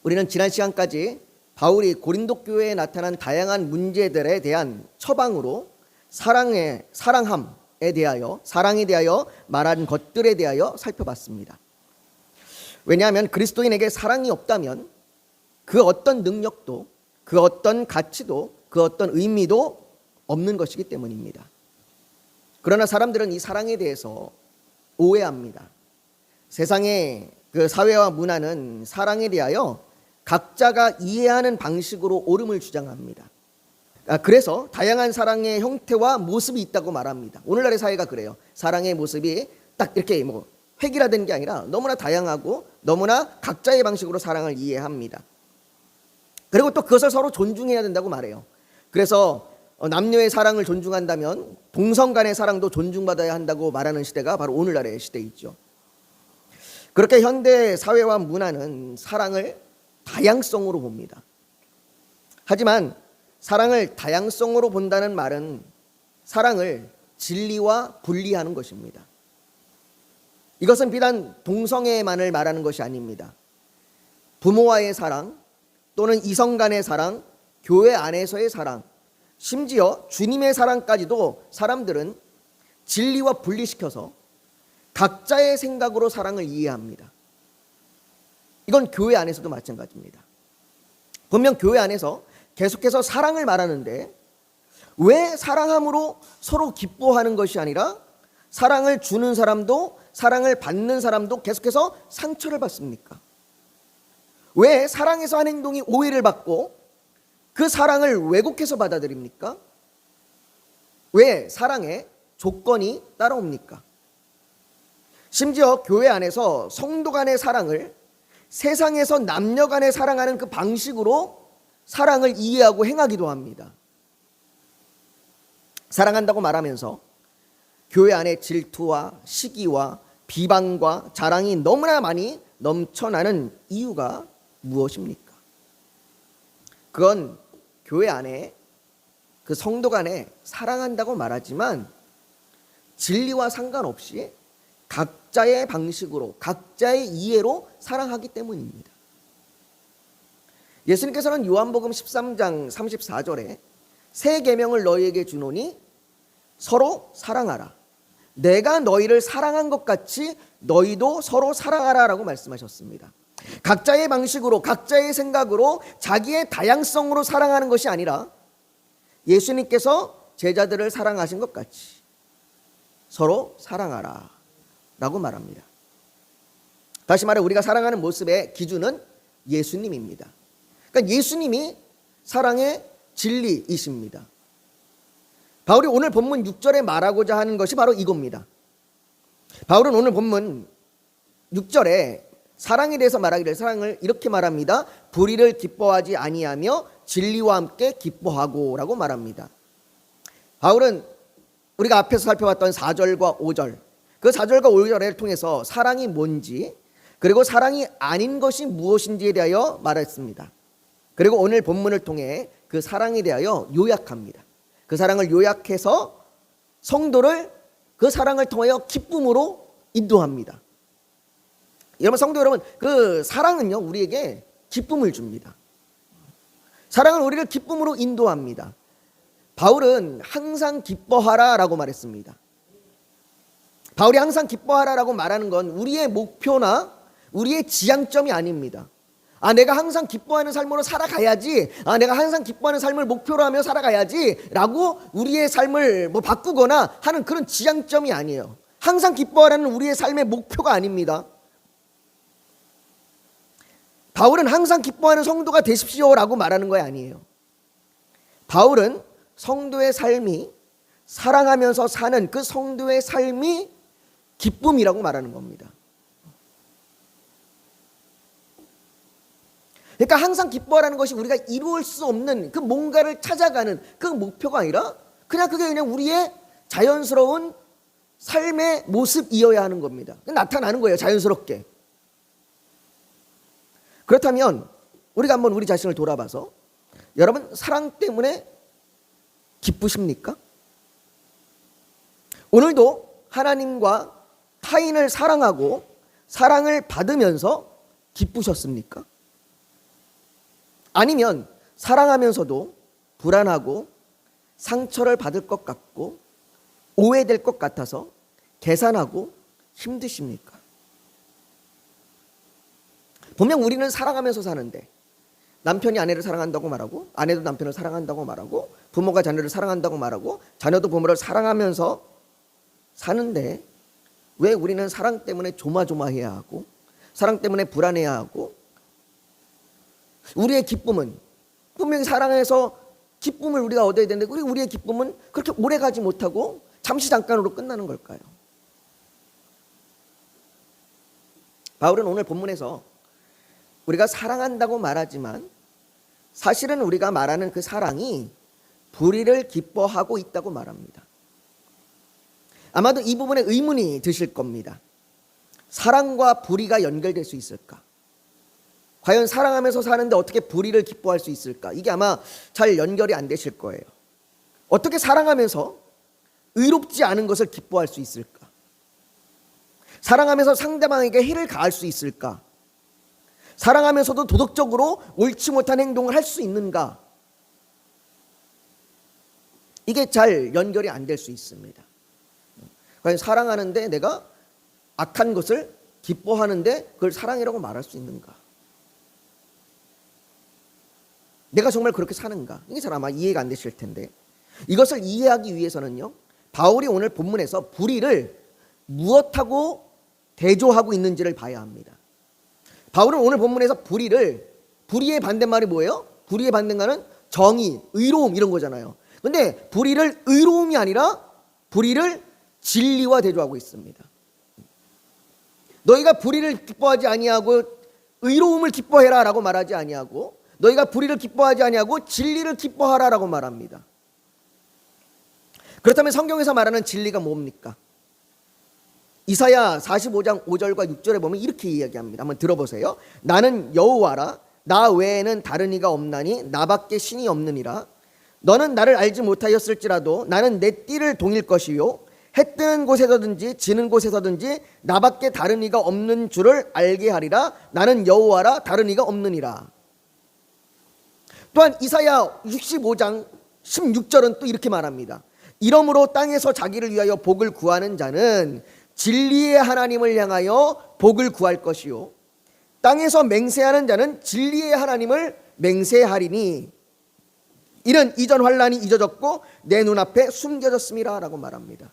우리는 지난 시간까지 바울이 고린도 교회에 나타난 다양한 문제들에 대한 처방으로 사랑함에 대하여, 사랑에 대하여 말한 것들에 대하여 살펴봤습니다. 왜냐하면 그리스도인에게 사랑이 없다면 그 어떤 능력도, 그 어떤 가치도, 그 어떤 의미도 없는 것이기 때문입니다. 그러나 사람들은 이 사랑에 대해서 오해합니다. 세상의 그 사회와 문화는 사랑에 대하여 각자가 이해하는 방식으로 옳음을 주장합니다. 그래서 다양한 사랑의 형태와 모습이 있다고 말합니다. 오늘날의 사회가 그래요. 사랑의 모습이 딱 이렇게 획일화된 게 아니라 너무나 다양하고 너무나 각자의 방식으로 사랑을 이해합니다. 그리고 또 그것을 서로 존중해야 된다고 말해요. 그래서 남녀의 사랑을 존중한다면 동성 간의 사랑도 존중받아야 한다고 말하는 시대가 바로 오늘날의 시대이죠. 그렇게 현대 사회와 문화는 사랑을 다양성으로 봅니다. 하지만 사랑을 다양성으로 본다는 말은 사랑을 진리와 분리하는 것입니다. 이것은 비단 동성애만을 말하는 것이 아닙니다. 부모와의 사랑, 또는 이성 간의 사랑, 교회 안에서의 사랑, 심지어 주님의 사랑까지도 사람들은 진리와 분리시켜서 각자의 생각으로 사랑을 이해합니다. 이건 교회 안에서도 마찬가지입니다. 분명 교회 안에서 계속해서 사랑을 말하는데 왜 사랑함으로 서로 기뻐하는 것이 아니라 사랑을 주는 사람도 사랑을 받는 사람도 계속해서 상처를 받습니까? 왜 사랑에서 한 행동이 오해를 받고 그 사랑을 왜곡해서 받아들입니까? 왜 사랑에 조건이 따라옵니까? 심지어 교회 안에서 성도 간의 사랑을 세상에서 남녀 간의 사랑하는 그 방식으로 사랑을 이해하고 행하기도 합니다. 사랑한다고 말하면서 교회 안에 질투와 시기와 비방과 자랑이 너무나 많이 넘쳐나는 이유가 무엇입니까? 그건 교회 안에 그 성도 간에 사랑한다고 말하지만 진리와 상관없이 각자의 방식으로 각자의 이해로 사랑하기 때문입니다. 예수님께서는 요한복음 13장 34절에 새 계명을 너희에게 주노니 서로 사랑하라. 내가 너희를 사랑한 것 같이 너희도 서로 사랑하라 라고 말씀하셨습니다. 각자의 방식으로 각자의 생각으로 자기의 다양성으로 사랑하는 것이 아니라 예수님께서 제자들을 사랑하신 것 같이 서로 사랑하라 라고 말합니다. 다시 말해 우리가 사랑하는 모습의 기준은 예수님입니다. 그러니까 예수님이 사랑의 진리이십니다. 바울이 오늘 본문 6절에 말하고자 하는 것이 바로 이겁니다. 바울은 오늘 본문 6절에 사랑에 대해서 말하기를 사랑을 이렇게 말합니다. 불의를 기뻐하지 아니하며 진리와 함께 기뻐하고 라고 말합니다. 바울은 우리가 앞에서 살펴봤던 4절과 5절 그 4절과 5절을 통해서 사랑이 뭔지 그리고 사랑이 아닌 것이 무엇인지에 대하여 말했습니다. 그리고 오늘 본문을 통해 그 사랑에 대하여 요약합니다. 그 사랑을 요약해서 성도를 그 사랑을 통하여 기쁨으로 인도합니다. 여러분 성도 여러분 그 사랑은요 우리에게 기쁨을 줍니다. 사랑은 우리를 기쁨으로 인도합니다. 바울은 항상 기뻐하라 라고 말했습니다. 바울이 항상 기뻐하라 라고 말하는 건 우리의 목표나 우리의 지향점이 아닙니다. 내가 항상 기뻐하는 삶으로 살아가야지, 내가 항상 기뻐하는 삶을 목표로 하며 살아가야지 라고 우리의 삶을 바꾸거나 하는 그런 지향점이 아니에요. 항상 기뻐하라는 우리의 삶의 목표가 아닙니다. 바울은 항상 기뻐하는 성도가 되십시오 라고 말하는 거 아니에요. 바울은 성도의 삶이 사랑하면서 사는 그 성도의 삶이 기쁨이라고 말하는 겁니다. 그러니까 항상 기뻐하라는 것이 우리가 이루을 수 없는 그 뭔가를 찾아가는 그 목표가 아니라 그게 그냥 우리의 자연스러운 삶의 모습이어야 하는 겁니다. 나타나는 거예요, 자연스럽게. 그렇다면 우리가 한번 우리 자신을 돌아봐서 여러분 사랑 때문에 기쁘십니까? 오늘도 하나님과 타인을 사랑하고 사랑을 받으면서 기쁘셨습니까? 아니면 사랑하면서도 불안하고 상처를 받을 것 같고 오해될 것 같아서 계산하고 힘드십니까? 분명 우리는 사랑하면서 사는데 남편이 아내를 사랑한다고 말하고 아내도 남편을 사랑한다고 말하고 부모가 자녀를 사랑한다고 말하고 자녀도 부모를 사랑하면서 사는데 왜 우리는 사랑 때문에 조마조마해야 하고 사랑 때문에 불안해야 하고 우리의 기쁨은 분명히 사랑해서 기쁨을 우리가 얻어야 되는데 우리의 기쁨은 그렇게 오래 가지 못하고 잠시 잠깐으로 끝나는 걸까요? 바울은 오늘 본문에서 우리가 사랑한다고 말하지만 사실은 우리가 말하는 그 사랑이 불의를 기뻐하고 있다고 말합니다. 아마도 이 부분에 의문이 드실 겁니다. 사랑과 불의가 연결될 수 있을까? 과연 사랑하면서 사는데 어떻게 불의를 기뻐할 수 있을까? 이게 아마 잘 연결이 안 되실 거예요. 어떻게 사랑하면서 의롭지 않은 것을 기뻐할 수 있을까? 사랑하면서 상대방에게 해를 가할 수 있을까? 사랑하면서도 도덕적으로 옳지 못한 행동을 할 수 있는가? 이게 잘 연결이 안 될 수 있습니다. 과연 사랑하는데 내가 악한 것을 기뻐하는데 그걸 사랑이라고 말할 수 있는가? 내가 정말 그렇게 사는가? 이게 잘 아마 이해가 안 되실 텐데 이것을 이해하기 위해서는요, 바울이 오늘 본문에서 불의를 무엇하고 대조하고 있는지를 봐야 합니다. 바울은 오늘 본문에서 불의의 반대말이 뭐예요? 불의의 반대말은 정의, 의로움 이런 거잖아요. 근데 불의를 의로움이 아니라 불의를 진리와 대조하고 있습니다. 너희가 불의를 기뻐하지 아니하고 의로움을 기뻐해라 라고 말하지 아니하고 너희가 불의를 기뻐하지 아니하고 진리를 기뻐하라 라고 말합니다. 그렇다면 성경에서 말하는 진리가 뭡니까? 이사야 45장 5절과 6절에 보면 이렇게 이야기합니다. 한번 들어보세요. 나는 여호와라, 나 외에는 다른 이가 없나니 나밖에 신이 없느니라. 너는 나를 알지 못하였을지라도 나는 내 띠를 동일 것이요 해 뜨는 곳에서든지 지는 곳에서든지 나밖에 다른 이가 없는 줄을 알게 하리라. 나는 여호와라, 다른 이가 없느니라. 또한 이사야 65장 16절은 또 이렇게 말합니다. 이러므로 땅에서 자기를 위하여 복을 구하는 자는 진리의 하나님을 향하여 복을 구할 것이요 땅에서 맹세하는 자는 진리의 하나님을 맹세하리니 이는 이전 환난이 잊어졌고 내 눈앞에 숨겨졌음이라 라고 말합니다.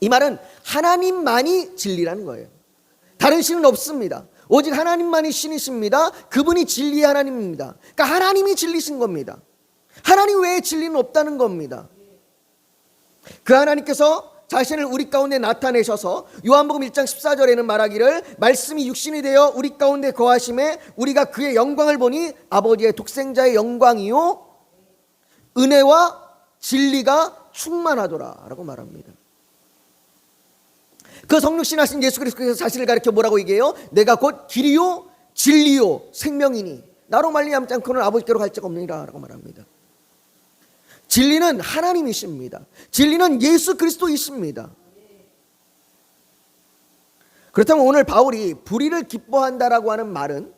이 말은 하나님만이 진리라는 거예요. 다른 신은 없습니다. 오직 하나님만이 신이십니다. 그분이 진리의 하나님입니다. 그러니까 하나님이 진리신 겁니다. 하나님 외에 진리는 없다는 겁니다. 그 하나님께서 자신을 우리 가운데 나타내셔서 요한복음 1장 14절에는 말하기를 말씀이 육신이 되어 우리 가운데 거하심에 우리가 그의 영광을 보니 아버지의 독생자의 영광이요 은혜와 진리가 충만하더라 라고 말합니다. 그 성육신 하신 예수 그리스도께서 자신을 가리켜 뭐라고 얘기해요? 내가 곧 길이요 진리요 생명이니 나로 말미암지 않고는 아버지께로 갈 자가 없느니라 라고 말합니다. 진리는 하나님이십니다. 진리는 예수 그리스도이십니다. 그렇다면 오늘 바울이 불의를 기뻐한다라고 하는 말은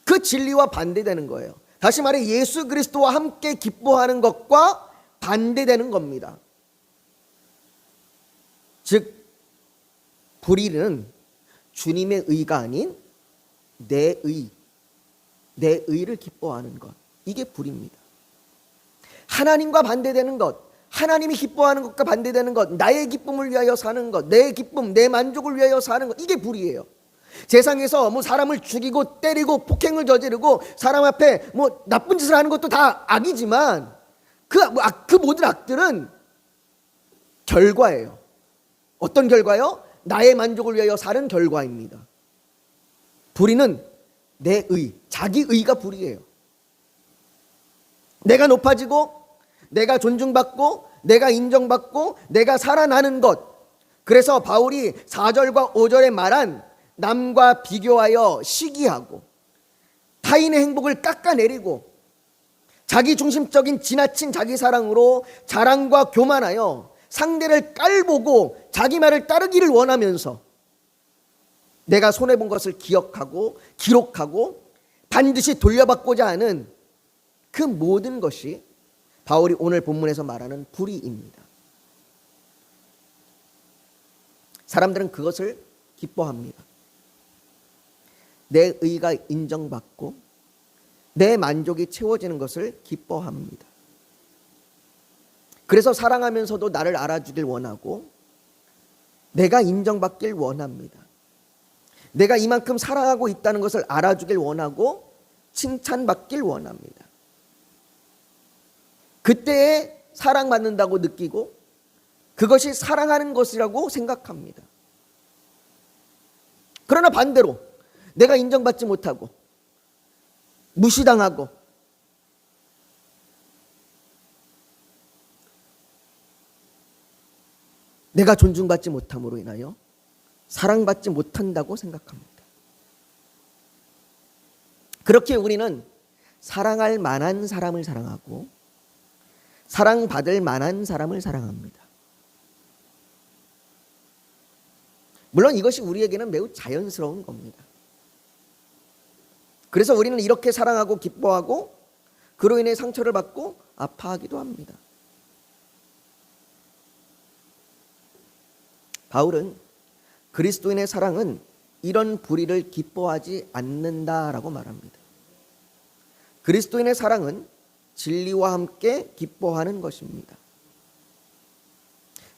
그 진리와 반대되는 거예요. 다시 말해 예수 그리스도와 함께 기뻐하는 것과 반대되는 겁니다. 즉 불의는 주님의 의가 아닌 내 의를 기뻐하는 것, 이게 불의입니다. 하나님과 반대되는 것, 하나님이 기뻐하는 것과 반대되는 것, 나의 기쁨을 위하여 사는 것, 내 기쁨, 내 만족을 위하여 사는 것, 이게 불의예요. 세상에서 뭐 사람을 죽이고 때리고 폭행을 저지르고 사람 앞에 뭐 나쁜 짓을 하는 것도 다 악이지만 그 모든 악들은 결과예요. 어떤 결과요? 나의 만족을 위하여 사는 결과입니다. 불의는 내 의, 자기 의가 불의예요. 내가 높아지고 내가 존중받고 내가 인정받고 내가 살아나는 것. 그래서 바울이 4절과 5절에 말한 남과 비교하여 시기하고 타인의 행복을 깎아내리고 자기 중심적인 지나친 자기 사랑으로 자랑과 교만하여 상대를 깔보고 자기 말을 따르기를 원하면서 내가 손해본 것을 기억하고 기록하고 반드시 돌려받고자 하는 그 모든 것이 바울이 오늘 본문에서 말하는 불의입니다. 사람들은 그것을 기뻐합니다. 내 의가 인정받고 내 만족이 채워지는 것을 기뻐합니다. 그래서 사랑하면서도 나를 알아주길 원하고 내가 인정받길 원합니다. 내가 이만큼 사랑하고 있다는 것을 알아주길 원하고 칭찬받길 원합니다. 그때에 사랑받는다고 느끼고 그것이 사랑하는 것이라고 생각합니다. 그러나 반대로 내가 인정받지 못하고 무시당하고 내가 존중받지 못함으로 인하여 사랑받지 못한다고 생각합니다. 그렇게 우리는 사랑할 만한 사람을 사랑하고 사랑받을 만한 사람을 사랑합니다. 물론 이것이 우리에게는 매우 자연스러운 겁니다. 그래서 우리는 이렇게 사랑하고 기뻐하고 그로 인해 상처를 받고 아파하기도 합니다. 바울은 그리스도인의 사랑은 이런 불의를 기뻐하지 않는다라고 말합니다. 그리스도인의 사랑은 진리와 함께 기뻐하는 것입니다.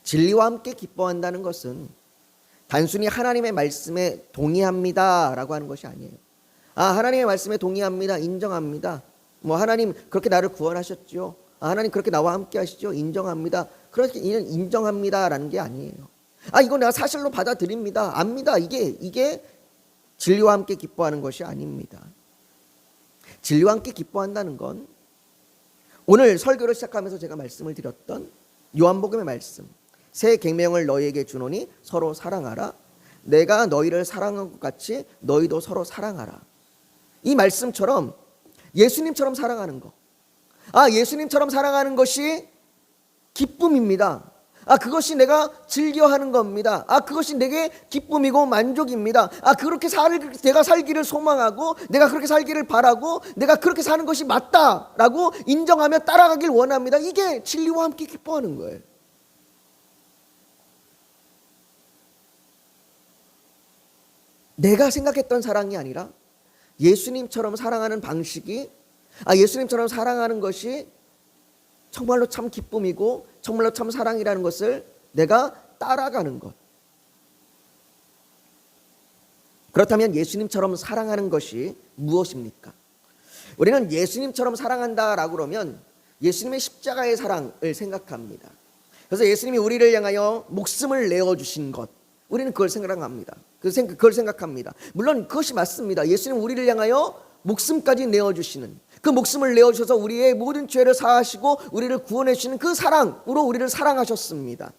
진리와 함께 기뻐한다는 것은 단순히 하나님의 말씀에 동의합니다라고 하는 것이 아니에요. 하나님의 말씀에 동의합니다, 인정합니다. 하나님 그렇게 나를 구원하셨죠. 하나님 그렇게 나와 함께 하시죠. 인정합니다. 그렇게 인정합니다라는 게 아니에요. 이거 내가 사실로 받아들입니다. 압니다. 이게 진리와 함께 기뻐하는 것이 아닙니다. 진리와 함께 기뻐한다는 건 오늘 설교를 시작하면서 제가 말씀을 드렸던 요한복음의 말씀, 새 계명을 너희에게 주노니 서로 사랑하라. 내가 너희를 사랑한 것 같이 너희도 서로 사랑하라. 이 말씀처럼 예수님처럼 사랑하는 거, 예수님처럼 사랑하는 것이 기쁨입니다. 그것이 내가 즐겨하는 겁니다. 그것이 내게 기쁨이고 만족입니다. 그렇게 내가 살기를 소망하고 내가 그렇게 살기를 바라고 내가 그렇게 사는 것이 맞다라고 인정하며 따라가길 원합니다. 이게 진리와 함께 기뻐하는 거예요. 내가 생각했던 사랑이 아니라 예수님처럼 사랑하는 방식이, 예수님처럼 사랑하는 것이 정말로 참 기쁨이고 정말로 참 사랑이라는 것을 내가 따라가는 것. 그렇다면 예수님처럼 사랑하는 것이 무엇입니까? 우리는 예수님처럼 사랑한다라고 그러면 예수님의 십자가의 사랑을 생각합니다. 그래서 예수님이 우리를 향하여 목숨을 내어주신 것, 우리는 그걸 생각합니다. 그걸 생각합니다. 물론 그것이 맞습니다. 예수님 우리를 향하여 목숨까지 내어주시는, 그 목숨을 내어주셔서 우리의 모든 죄를 사하시고 우리를 구원해 주시는 그 사랑으로 우리를 사랑하셨습니다.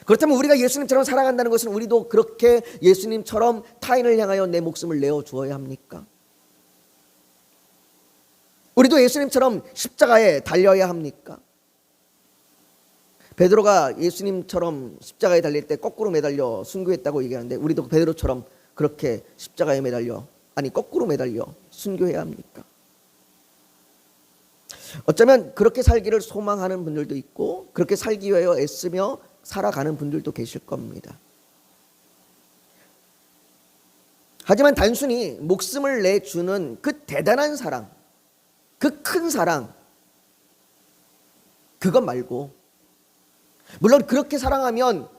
그렇다면 우리가 예수님처럼 사랑한다는 것은 우리도 그렇게 예수님처럼 타인을 향하여 내 목숨을 내어주어야 합니까? 우리도 예수님처럼 십자가에 달려야 합니까? 베드로가 예수님처럼 십자가에 달릴 때 거꾸로 매달려 순교했다고 얘기하는데 우리도 베드로처럼 그렇게 십자가에 매달려, 거꾸로 매달려 순교해야 합니까? 어쩌면 그렇게 살기를 소망하는 분들도 있고 그렇게 살기 위하여 애쓰며 살아가는 분들도 계실 겁니다. 하지만 단순히 목숨을 내주는 그 대단한 사랑, 그 큰 사랑, 그것 말고, 물론 그렇게 사랑하면,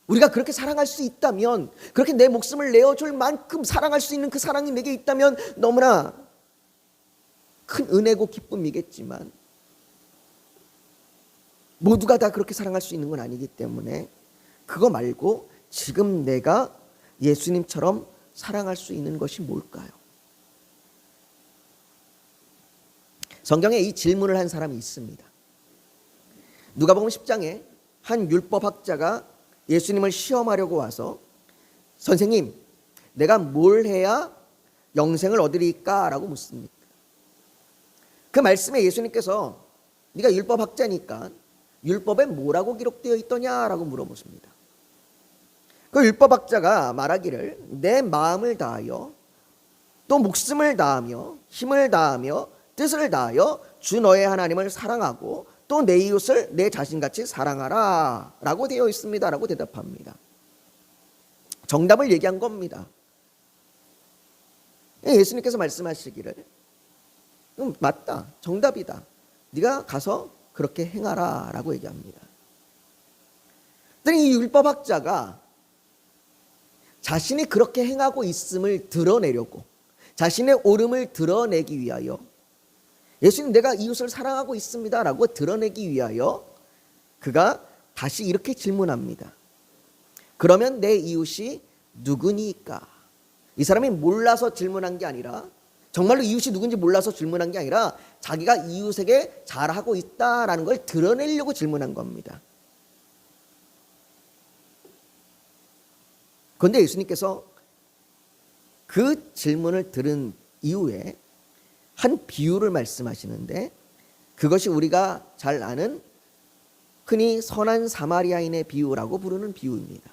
우리가 그렇게 사랑할 수 있다면, 그렇게 내 목숨을 내어줄 만큼 사랑할 수 있는 그 사랑이 내게 있다면 너무나 큰 은혜고 기쁨이겠지만 모두가 다 그렇게 사랑할 수 있는 건 아니기 때문에 그거 말고 지금 내가 예수님처럼 사랑할 수 있는 것이 뭘까요? 성경에 이 질문을 한 사람이 있습니다. 누가복음 10장에 한 율법학자가 예수님을 시험하려고 와서 선생님, 내가 뭘 해야 영생을 얻으리까? 라고 묻습니다. 그 말씀에 예수님께서 네가 율법학자니까 율법에 뭐라고 기록되어 있더냐라고 물어보십니다. 그 율법학자가 말하기를 내 마음을 다하여 또 목숨을 다하며 힘을 다하며 뜻을 다하여 주 너의 하나님을 사랑하고 또 내 이웃을 내 자신같이 사랑하라 라고 되어 있습니다 라고 대답합니다. 정답을 얘기한 겁니다. 예수님께서 말씀하시기를 맞다, 정답이다, 네가 가서 그렇게 행하라 라고 얘기합니다. 이 율법학자가 자신이 그렇게 행하고 있음을 드러내려고, 자신의 옳음을 드러내기 위하여, 예수님 내가 이웃을 사랑하고 있습니다 라고 드러내기 위하여 그가 다시 이렇게 질문합니다. 그러면 내 이웃이 누구니까? 이 사람이 몰라서 질문한 게 아니라, 정말로 이웃이 누군지 몰라서 질문한 게 아니라 자기가 이웃에게 잘하고 있다라는 걸 드러내려고 질문한 겁니다. 그런데 예수님께서 그 질문을 들은 이후에 한 비유를 말씀하시는데, 그것이 우리가 잘 아는 흔히 선한 사마리아인의 비유라고 부르는 비유입니다.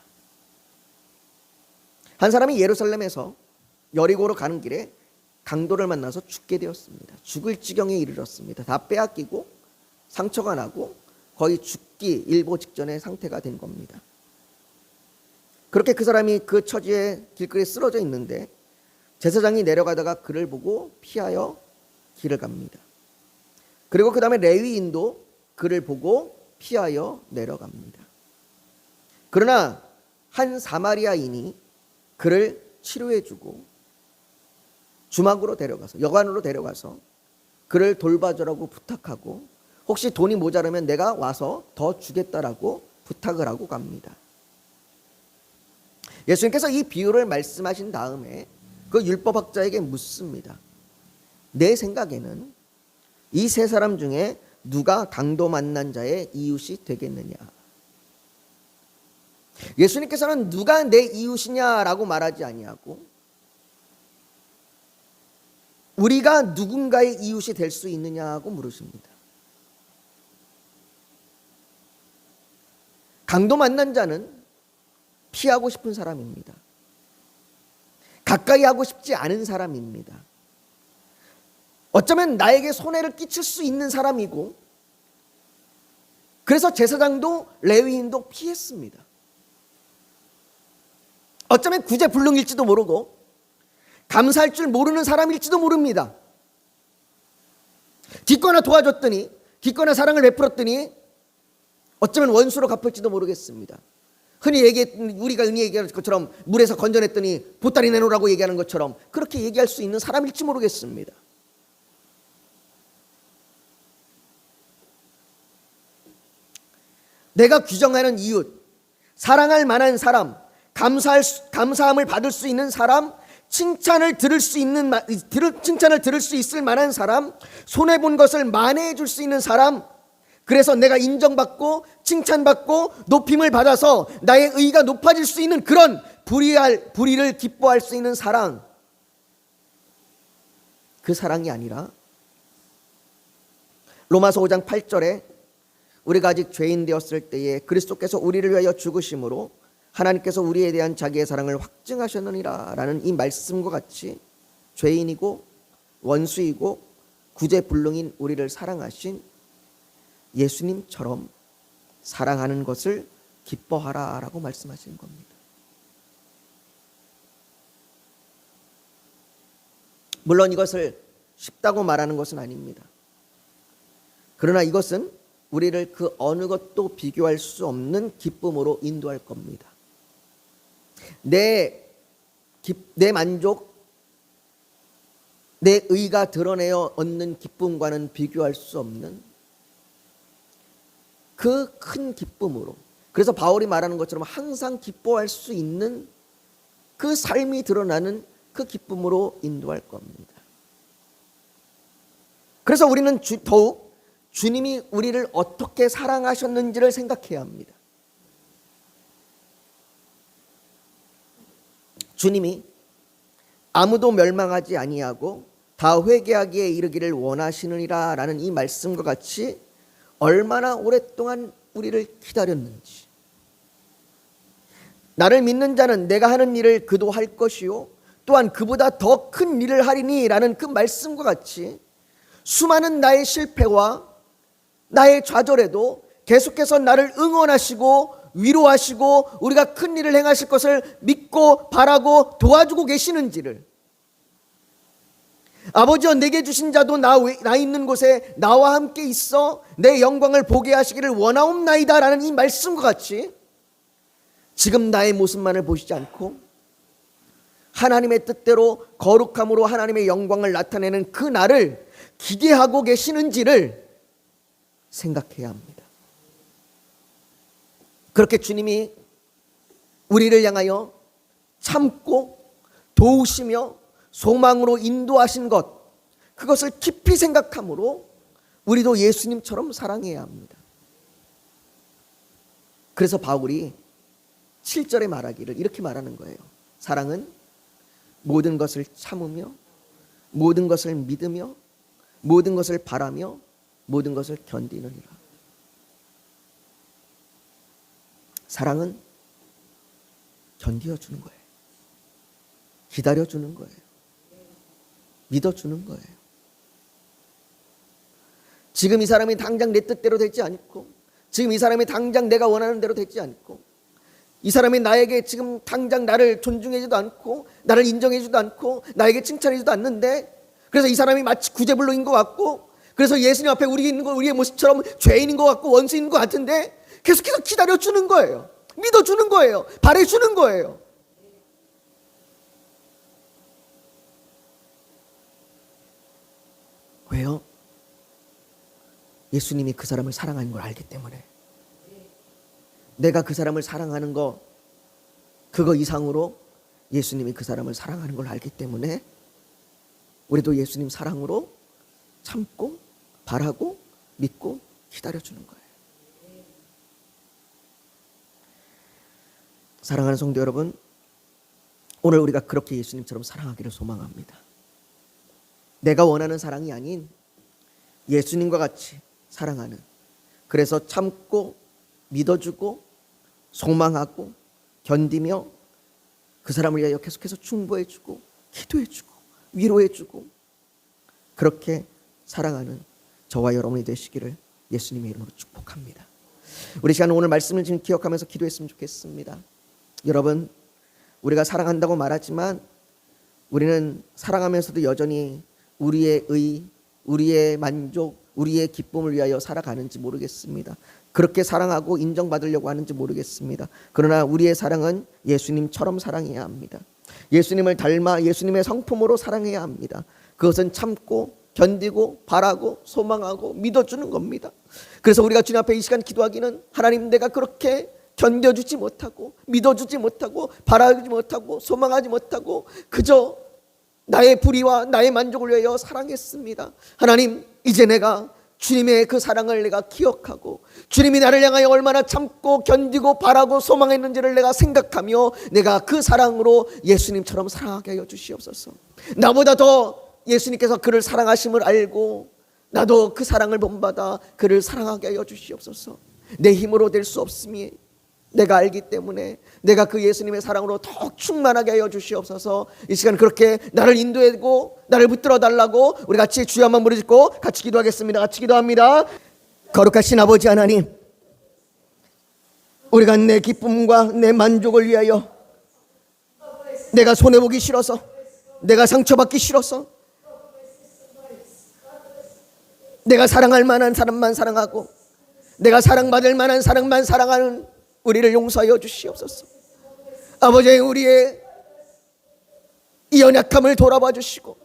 한 사람이 예루살렘에서 여리고로 가는 길에 강도를 만나서 죽게 되었습니다. 죽을 지경에 이르렀습니다. 다 빼앗기고 상처가 나고 거의 죽기 일보 직전의 상태가 된 겁니다. 그렇게 그 사람이 그 처지에 길거리에 쓰러져 있는데 제사장이 내려가다가 그를 보고 피하여 길을 갑니다. 그리고 그 다음에 레위인도 그를 보고 피하여 내려갑니다. 그러나 한 사마리아인이 그를 치료해주고 주막으로 데려가서, 여관으로 데려가서 그를 돌봐주라고 부탁하고, 혹시 돈이 모자라면 내가 와서 더 주겠다라고 부탁을 하고 갑니다. 예수님께서 이 비유를 말씀하신 다음에 그 율법학자에게 묻습니다. 내 생각에는 이 세 사람 중에 누가 강도 만난 자의 이웃이 되겠느냐? 예수님께서는 누가 내 이웃이냐라고 말하지 아니하고 우리가 누군가의 이웃이 될 수 있느냐고 물으십니다. 강도 만난 자는 피하고 싶은 사람입니다. 가까이 하고 싶지 않은 사람입니다. 어쩌면 나에게 손해를 끼칠 수 있는 사람이고, 그래서 제사장도 레위인도 피했습니다. 어쩌면 구제불능일지도 모르고 감사할 줄 모르는 사람일지도 모릅니다. 기꺼나 도와줬더니, 기꺼나 사랑을 베풀었더니 어쩌면 원수로 갚을지도 모르겠습니다. 우리가 흔히 얘기하는 것처럼 물에서 건져냈더니 보따리 내놓으라고 얘기하는 것처럼 그렇게 얘기할 수 있는 사람일지 모르겠습니다. 내가 규정하는 이웃, 사랑할 만한 사람, 감사함을 받을 수 있는 사람, 칭찬을 들을 수 있을 만한 사람, 손해본 것을 만회해 줄 수 있는 사람, 그래서 내가 인정받고 칭찬받고 높임을 받아서 나의 의의가 높아질 수 있는 그런 불의를 기뻐할 수 있는 사랑, 그 사랑이 아니라 로마서 5장 8절에 우리가 아직 죄인 되었을 때에 그리스도께서 우리를 위하여 죽으심으로 하나님께서 우리에 대한 자기의 사랑을 확증하셨느니라 라는 이 말씀과 같이 죄인이고 원수이고 구제불능인 우리를 사랑하신 예수님처럼 사랑하는 것을 기뻐하라 라고 말씀하시는 겁니다. 물론 이것을 쉽다고 말하는 것은 아닙니다. 그러나 이것은 우리를 그 어느 것도 비교할 수 없는 기쁨으로 인도할 겁니다. 내 만족, 내 의가 드러내어 얻는 기쁨과는 비교할 수 없는 그 큰 기쁨으로, 그래서 바울이 말하는 것처럼 항상 기뻐할 수 있는 그 삶이 드러나는 그 기쁨으로 인도할 겁니다. 그래서 우리는 더욱 주님이 우리를 어떻게 사랑하셨는지를 생각해야 합니다. 주님이 아무도 멸망하지 아니하고 다 회개하기에 이르기를 원하시느니라 라는 이 말씀과 같이 얼마나 오랫동안 우리를 기다렸는지, 나를 믿는 자는 내가 하는 일을 그도 할 것이요 또한 그보다 더 큰 일을 하리니 라는 그 말씀과 같이 수많은 나의 실패와 나의 좌절에도 계속해서 나를 응원하시고 위로하시고 우리가 큰 일을 행하실 것을 믿고 바라고 도와주고 계시는지를, 아버지여 내게 주신 자도 나 있는 곳에 나와 함께 있어 내 영광을 보게 하시기를 원하옵나이다 라는 이 말씀과 같이 지금 나의 모습만을 보시지 않고 하나님의 뜻대로 거룩함으로 하나님의 영광을 나타내는 그 날을 기대하고 계시는지를 생각해야 합니다. 그렇게 주님이 우리를 향하여 참고 도우시며 소망으로 인도하신 것, 그것을 깊이 생각함으로 우리도 예수님처럼 사랑해야 합니다. 그래서 바울이 7절에 말하기를 이렇게 말하는 거예요. 사랑은 모든 것을 참으며 모든 것을 믿으며 모든 것을 바라며 모든 것을 견디느니라. 사랑은 견디어주는 거예요. 기다려주는 거예요. 믿어주는 거예요. 지금 이 사람이 당장 내 뜻대로 되지 않고, 지금 이 사람이 당장 내가 원하는 대로 되지 않고, 이 사람이 나에게 지금 당장 나를 존중해주지도 않고 나를 인정해주지도 않고 나에게 칭찬해주지도 않는데, 그래서 이 사람이 마치 구제불능인 것 같고, 그래서 예수님 앞에 우리의 모습처럼 죄인인 것 같고 원수인 것 같은데 계속해서 기다려주는 거예요. 믿어주는 거예요. 바래주는 거예요. 왜요? 예수님이 그 사람을 사랑하는 걸 알기 때문에. 내가 그 사람을 사랑하는 거, 그거 이상으로 예수님이 그 사람을 사랑하는 걸 알기 때문에 우리도 예수님 사랑으로 참고 바라고 믿고 기다려주는 거예요. 사랑하는 성도 여러분, 오늘 우리가 그렇게 예수님처럼 사랑하기를 소망합니다. 내가 원하는 사랑이 아닌 예수님과 같이 사랑하는, 그래서 참고 믿어주고 소망하고 견디며 그 사람을 위하여 계속해서 충고해주고 기도해주고 위로해주고 그렇게 사랑하는 저와 여러분이 되시기를 예수님의 이름으로 축복합니다. 우리 시간 오늘 말씀을 지금 기억하면서 기도했으면 좋겠습니다. 여러분, 우리가 사랑한다고 말하지만 우리는 사랑하면서도 여전히 우리의 의, 우리의 만족, 우리의 기쁨을 위하여 살아가는지 모르겠습니다. 그렇게 사랑하고 인정받으려고 하는지 모르겠습니다. 그러나 우리의 사랑은 예수님처럼 사랑해야 합니다. 예수님을 닮아 예수님의 성품으로 사랑해야 합니다. 그것은 참고 견디고 바라고 소망하고 믿어주는 겁니다. 그래서 우리가 주님 앞에 이 시간 기도하기는, 하나님, 내가 그렇게 견뎌주지 못하고 믿어주지 못하고 바라주지 못하고 소망하지 못하고 그저 나의 불의와 나의 만족을 위하여 사랑했습니다. 하나님, 이제 내가 주님의 그 사랑을 내가 기억하고 주님이 나를 향하여 얼마나 참고 견디고 바라고 소망했는지를 내가 생각하며 내가 그 사랑으로 예수님처럼 사랑하게 하여 주시옵소서. 나보다 더 예수님께서 그를 사랑하심을 알고 나도 그 사랑을 본받아 그를 사랑하게 하여 주시옵소서. 내 힘으로 될 수 없음이 내가 알기 때문에 내가 그 예수님의 사랑으로 더욱 충만하게 하여 주시옵소서. 이 시간 그렇게 나를 인도하고 나를 붙들어 달라고 우리 같이 주여 한번 부르짖고 같이 기도하겠습니다. 같이 기도합니다. 거룩하신 아버지 하나님, 우리가 내 기쁨과 내 만족을 위하여 내가 손해보기 싫어서, 내가 상처받기 싫어서, 내가 사랑할 만한 사람만 사랑하고 내가 사랑받을 만한 사랑만 사랑하는 우리를 용서하여 주시옵소서. 아버지, 우리의 이 연약함을 돌아봐 주시고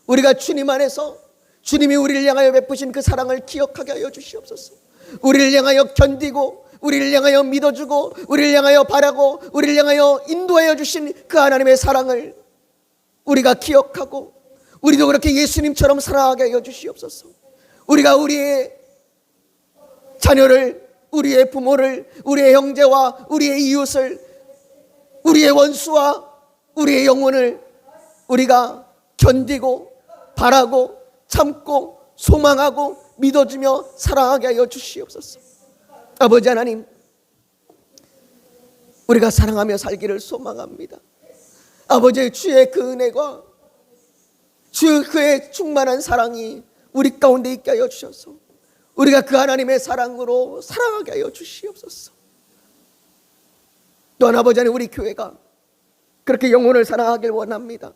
우리가 주님 안에서 주님이 우리를 향하여 베푸신 그 사랑을 기억하게 하여 주시옵소서. 우리를 향하여 견디고 우리를 향하여 믿어주고 우리를 향하여 바라고 우리를 향하여 인도하여 주신 그 하나님의 사랑을 우리가 기억하고 우리도 그렇게 예수님처럼 사랑하게 하여 주시옵소서. 우리가 우리의 자녀를, 우리의 부모를, 우리의 형제와 우리의 이웃을, 우리의 원수와 우리의 영혼을 우리가 견디고 바라고 참고 소망하고 믿어주며 사랑하게 하여 주시옵소서. 아버지 하나님, 우리가 사랑하며 살기를 소망합니다. 아버지, 주의 그 은혜가, 주 그의 충만한 사랑이 우리 가운데 있게 하여 주셔서 우리가 그 하나님의 사랑으로 살아가게 하여 주시옵소서. 또한 아버지 하나님, 우리 교회가 그렇게 영혼을 사랑하길 원합니다.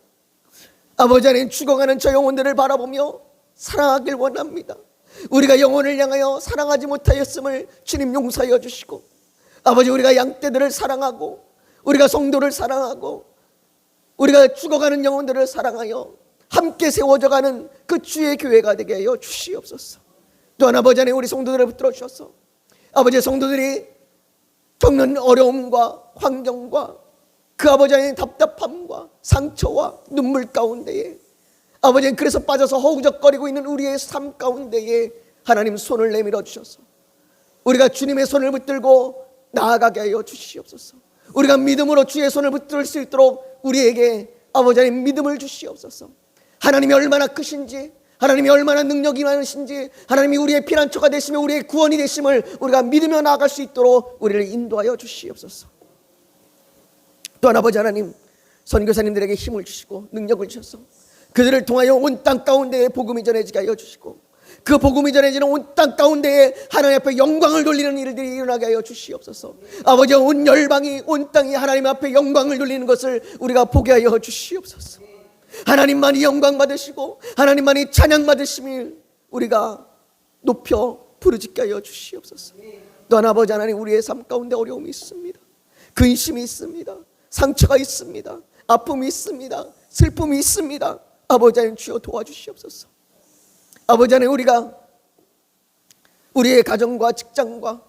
아버지 하나님, 죽어가는 저 영혼들을 바라보며 사랑하길 원합니다. 우리가 영혼을 향하여 사랑하지 못하였음을 주님 용서하여 주시고, 아버지, 우리가 양떼들을 사랑하고 우리가 성도를 사랑하고 우리가 죽어가는 영혼들을 사랑하여 함께 세워져가는 그 주의 교회가 되게 하여 주시옵소서. 또한 아버지 하나님, 우리 성도들을 붙들어 주셔서 아버지, 성도들이 겪는 어려움과 환경과 그 아버지 하나님 답답함과 상처와 눈물 가운데에 아버지, 그래서 빠져서 허우적거리고 있는 우리의 삶 가운데에 하나님 손을 내밀어 주셔서 우리가 주님의 손을 붙들고 나아가게 하여 주시옵소서. 우리가 믿음으로 주의 손을 붙들 수 있도록 우리에게 아버지 하나님 믿음을 주시옵소서. 하나님이 얼마나 크신지, 하나님이 얼마나 능력이 많으신지, 하나님이 우리의 피난처가 되시며 우리의 구원이 되심을 우리가 믿으며 나아갈 수 있도록 우리를 인도하여 주시옵소서. 또한 아버지 하나님, 선교사님들에게 힘을 주시고 능력을 주셔서 그들을 통하여 온 땅 가운데에 복음이 전해지게 하여 주시고, 그 복음이 전해지는 온 땅 가운데에 하나님 앞에 영광을 돌리는 일들이 일어나게 하여 주시옵소서. 아버지, 온 열방이, 온 땅이 하나님 앞에 영광을 돌리는 것을 우리가 보게 하여 주시옵소서. 하나님만이 영광 받으시고 하나님만이 찬양 받으심을 우리가 높여 부르짖게 하여 주시옵소서. 또한 아버지 하나님, 우리의 삶 가운데 어려움이 있습니다. 근심이 있습니다. 상처가 있습니다. 아픔이 있습니다. 슬픔이 있습니다. 아버지 하나님, 주여 도와주시옵소서. 아버지 하나님, 우리가 우리의 가정과 직장과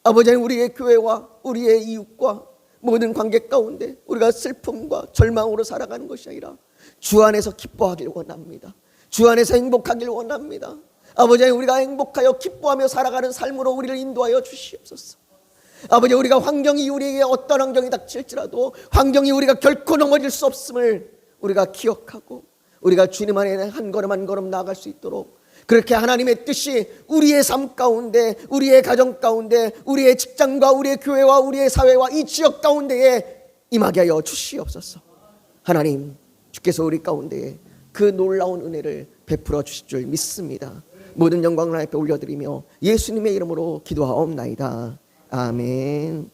아버지 하나님, 우리의 교회와 우리의 이웃과 모든 관계 가운데 우리가 슬픔과 절망으로 살아가는 것이 아니라 주 안에서 기뻐하길 원합니다. 주 안에서 행복하길 원합니다. 아버지 하나님, 우리가 행복하여 기뻐하며 살아가는 삶으로 우리를 인도하여 주시옵소서. 아버지, 우리가 환경이 우리에게 어떤 환경이 닥칠지라도 환경이 우리가 결코 넘어질 수 없음을 우리가 기억하고 우리가 주님 안에 한 걸음 한 걸음 나아갈 수 있도록, 그렇게 하나님의 뜻이 우리의 삶 가운데, 우리의 가정 가운데, 우리의 직장과 우리의 교회와 우리의 사회와 이 지역 가운데에 임하게 하여 주시옵소서. 하나님, 주께서 우리 가운데에 그 놀라운 은혜를 베풀어 주실 줄 믿습니다. 모든 영광을 하나님께 올려드리며 예수님의 이름으로 기도하옵나이다. 아멘.